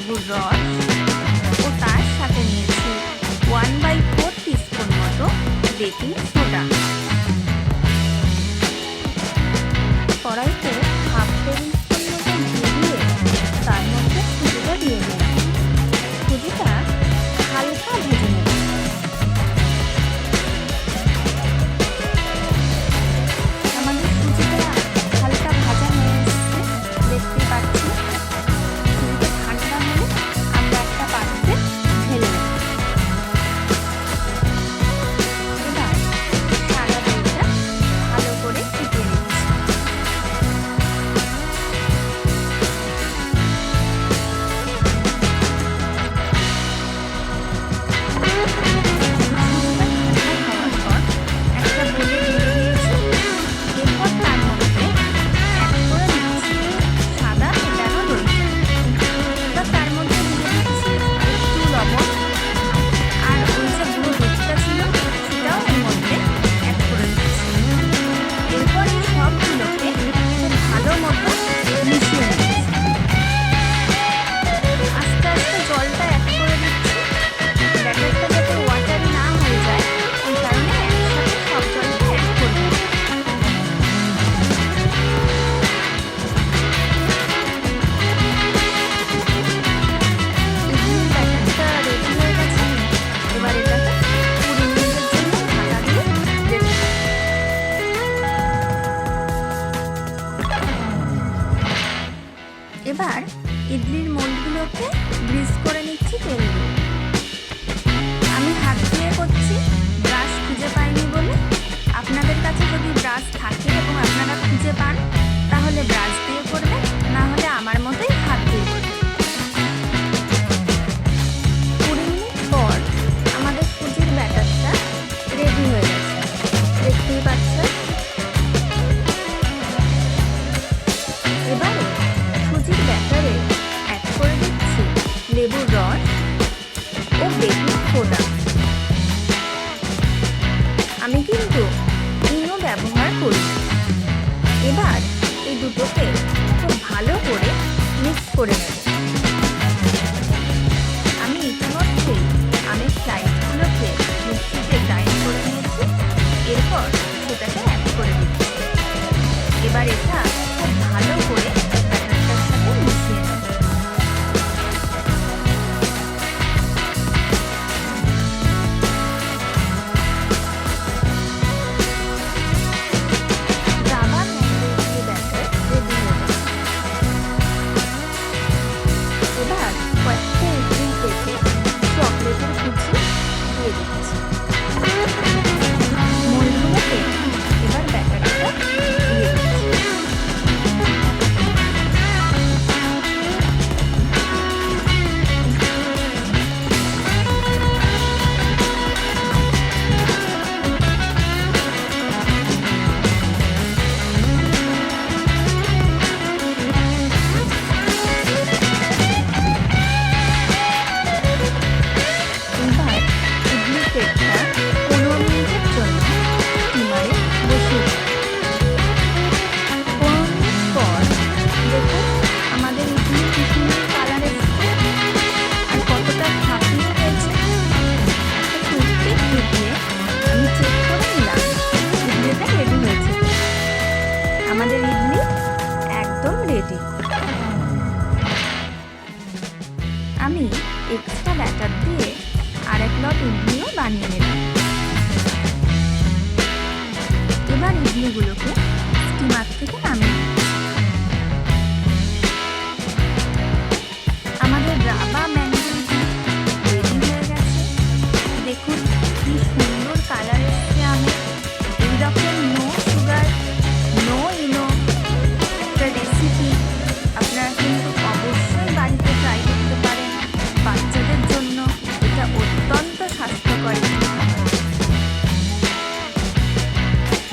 লেবুর রস ও তার সাথে নিয়েছি 1/4 টিস্পুন মতো বেকিং সোডা। কড়াইতে হাফ টেবিল স্পুন মতো ঘি দিয়ে তার মধ্যে সুজিটা দিয়ে দিলাম। সুজিটা হালকা ভেজে নেব। আমাদের সুজিটা হালকা ভাজা হয়ে এসছে, দেখতেই পাচ্ছি। সুজিটা ঠান্ডা হলে আমরা একটা পাত্রে ঢেলে নেব। এবার সাদা দইটা ভালো করে ফুটিয়ে নিচ্ছি। এবার ইডলির মোল্ডগুলোকে গ্রিস করে নিচ্ছি তেল দিয়ে। আমি হাত দিয়ে করছি, ব্রাশ খুঁজে পাইনি বলে। আপনাদের কাছে যদি ব্রাশ থাকে এবং আপনারা খুঁজে পান তাহলে ব্রাশ দিয়ে করবেন, না হলে আমার মতোই হাত দিয়ে করবেন। 20 মিনিট পর আমাদের সুজির ব্যাটারটা রেডি হয়ে গেছে, দেখতেই পাচ্ছেন। এবারে সুজির ব্যাটারে অ্যাড করে দিচ্ছি লেবুর রস ও বেকিং সোডা। আমি কিন্তু ইনো ব্যবহার করি। এবার এই দুটোকে খুব ভালো করে মিক্স করে নেব। আমি ইতিমধ্যেই আমের স্লাইসগুলোকে মিক্সিতে গ্রাইন্ড করে নিয়েছি। এরপর সেটাকে অ্যাড করে দিচ্ছি। এবার এটা খুব ভালো করে ব্যাটারটার সাথে মিশিয়ে নেব। রাবার ম্যাঙ্গো ব্যাটার রেডি হয়ে গেছে। এবার কয়েকটা ইডলি কেটে চকলেটের কুচি দিয়ে দিচ্ছি। মোল্ডগুলোতে এবার ব্যাটারটা দিয়ে দিচ্ছি। এবার ইডলি প্লেটটা 15 মিনিটের জন্য স্টিমারে বসিয়ে দিই। 15 মিনিট পর দেখুন আমাদের ইডলি কি সুন্দর কালার এসেছে আর কতটা ফাঁপিয়ে হয়েছে। একটা টুথপিক দিয়ে আমি চেক করে নিলাম ইডলিটা রেডি হয়েছে। আমাদের ইডলি একদম রেডি। আমি এক্সট্রা ব্যাটার দিয়ে আরেক লট ইডলিও বানিয়ে নিলাম। এবার ইডলিগুলোকে স্টিমার থেকে নামিয়ে